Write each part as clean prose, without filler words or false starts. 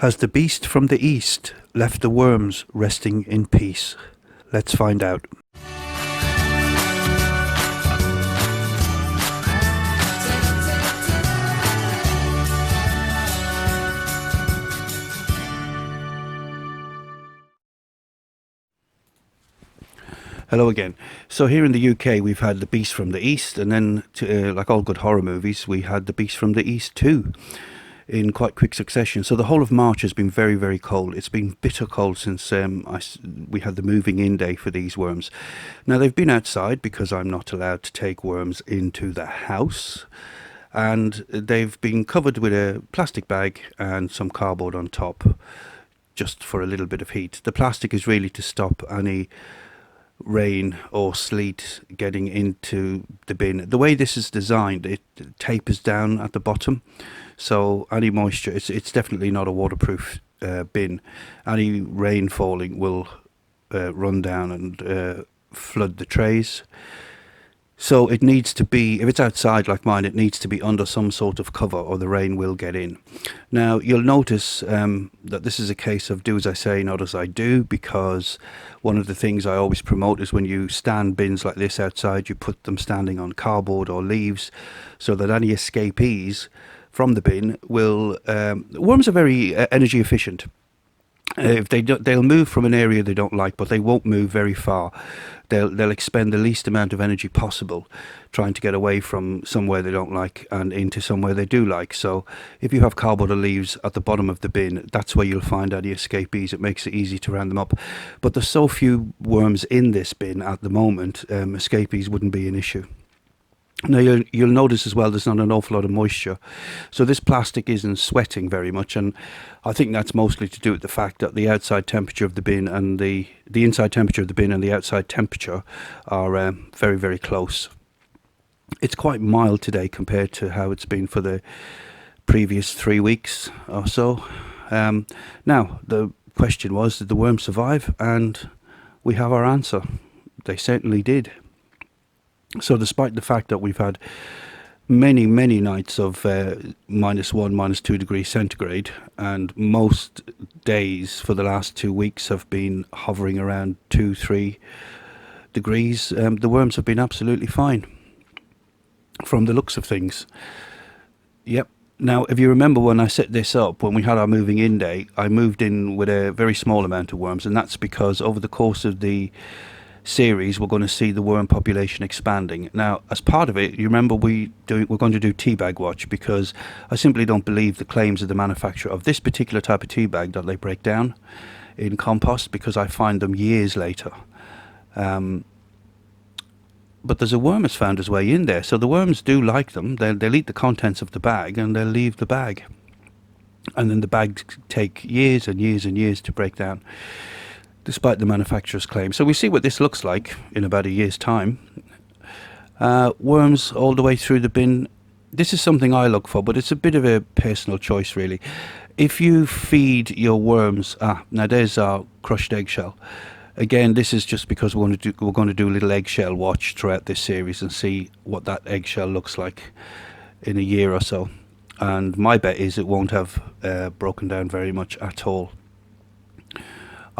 Has the beast from the east left the worms resting in peace? Let's find out. Hello again. So here in the UK, we've had the beast from the east, and then, like all good horror movies, we had the beast from the east too, in quite quick succession. So the whole of March has been very, very cold. It's been bitter cold since we had the moving in day for these worms. Now they've been outside because I'm not allowed to take worms into the house, and they've been covered with a plastic bag and some cardboard on top, just for a little bit of heat. The plastic is really to stop any rain or sleet getting into the bin. The way this is designed, it tapers down at the bottom, so any moisture, it's definitely not a waterproof bin. Any rain falling will run down and flood the trays. So it needs to be, if it's outside like mine, it needs to be under some sort of cover or the rain will get in. Now you'll notice that this is a case of do as I say, not as I do, because one of the things I always promote is when you stand bins like this outside, you put them standing on cardboard or leaves so that any escapees from the bin will... worms are very energy efficient. If they do, they'll move from an area they don't like, but they won't move very far. They'll expend the least amount of energy possible trying to get away from somewhere they don't like and into somewhere they do like. So if you have cardboard or leaves at the bottom of the bin, that's where you'll find any escapees. It makes it easy to round them up. But there's so few worms in this bin at the moment, escapees wouldn't be an issue. Now you'll notice as well there's not an awful lot of moisture, so this plastic isn't sweating very much, and I think that's mostly to do with the fact that the outside temperature of the bin and the inside temperature of the bin and the outside temperature are very, very close. It's quite mild today compared to how it's been for the previous 3 weeks or so. Now the question was, did the worms survive? And we have our answer. They certainly did. So despite the fact that we've had many, many nights of -1, -2 degrees centigrade, and most days for the last 2 weeks have been hovering around 2-3 degrees, the worms have been absolutely fine from the looks of things. Yep. Now, if you remember when I set this up, when we had our moving in day, I moved in with a very small amount of worms, and that's because over the course of the series we're going to see the worm population expanding. Now, as part of it, you remember we're going to do tea bag watch, because I simply don't believe the claims of the manufacturer of this particular type of tea bag that they break down in compost, because I find them years later. But there's a worm has found his way in there, so the worms do like them. They'll eat the contents of the bag and they'll leave the bag, and then the bags take years and years and years to break down, despite the manufacturer's claim. So we see what this looks like in about a year's time. Worms all the way through the bin. This is something I look for, but it's a bit of a personal choice, really. If you feed your worms... now there's our crushed eggshell. Again, this is just because we're going to do a little eggshell watch throughout this series and see what that eggshell looks like in a year or so. And my bet is it won't have broken down very much at all.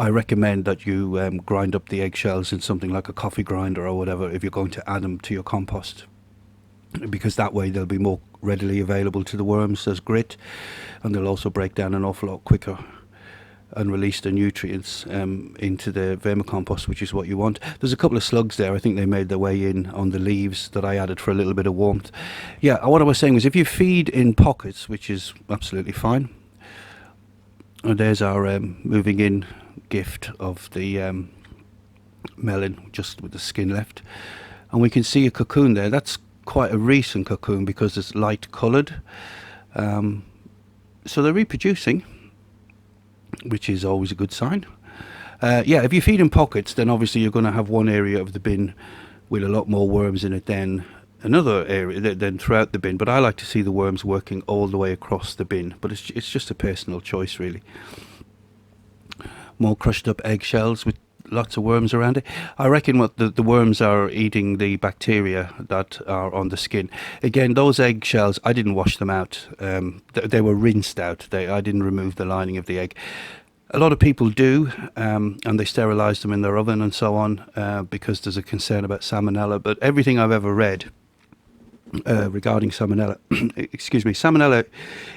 I recommend that you grind up the eggshells in something like a coffee grinder or whatever if you're going to add them to your compost, because that way they'll be more readily available to the worms as grit, and they'll also break down an awful lot quicker and release the nutrients into the vermicompost, which is what you want. There's a couple of slugs there. I think they made their way in on the leaves that I added for a little bit of warmth. Yeah, what I was saying was, if you feed in pockets, which is absolutely fine. And there's our moving in gift of the melon, just with the skin left, and we can see a cocoon there. That's quite a recent cocoon because it's light coloured, so they're reproducing, which is always a good sign. Yeah, if you feed in pockets, then obviously you're going to have one area of the bin with a lot more worms in it than another area than throughout the bin. But I like to see the worms working all the way across the bin, but it's just a personal choice, really. More crushed up eggshells with lots of worms around it. I reckon what the worms are eating the bacteria that are on the skin. Again, those eggshells, I didn't wash them out. They were rinsed out. I didn't remove the lining of the egg. A lot of people do, and they sterilise them in their oven and so on, because there's a concern about salmonella. But everything I've ever read regarding salmonella, excuse me, salmonella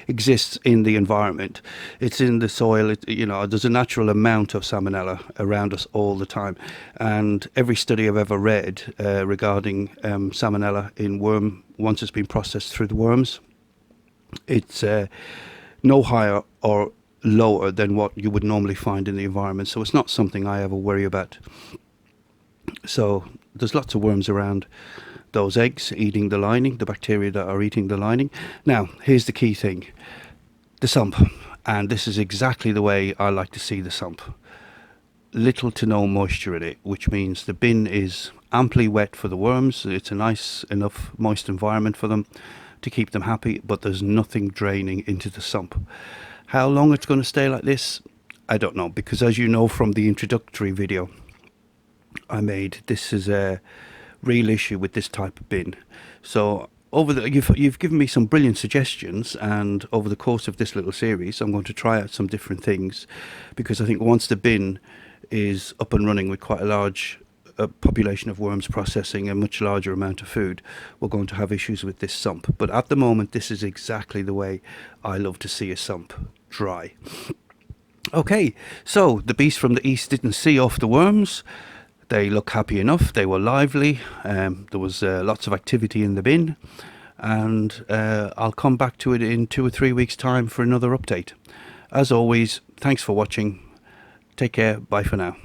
exists in the environment. It's in the soil. There's a natural amount of salmonella around us all the time. And every study I've ever read regarding salmonella in worm, once it's been processed through the worms, it's no higher or lower than what you would normally find in the environment. So it's not something I ever worry about. So there's lots of worms around those eggs eating the lining, the bacteria that are eating the lining. Now, here's the key thing, the sump. And this is exactly the way I like to see the sump. Little to no moisture in it, which means the bin is amply wet for the worms. It's a nice enough moist environment for them to keep them happy, but there's nothing draining into the sump. How long it's going to stay like this, I don't know, because as you know from the introductory video I made, this is a real issue with this type of bin. So you've given me some brilliant suggestions, and over the course of this little series I'm going to try out some different things, because I think once the bin is up and running with quite a large population of worms processing a much larger amount of food, we're going to have issues with this sump. But at the moment, this is exactly the way I love to see a sump, dry. Okay, so the beast from the east didn't see off the worms. They look happy enough. They were lively. There was lots of activity in the bin, and I'll come back to it in 2 or 3 weeks' time for another update. As always, thanks for watching. Take care. Bye for now.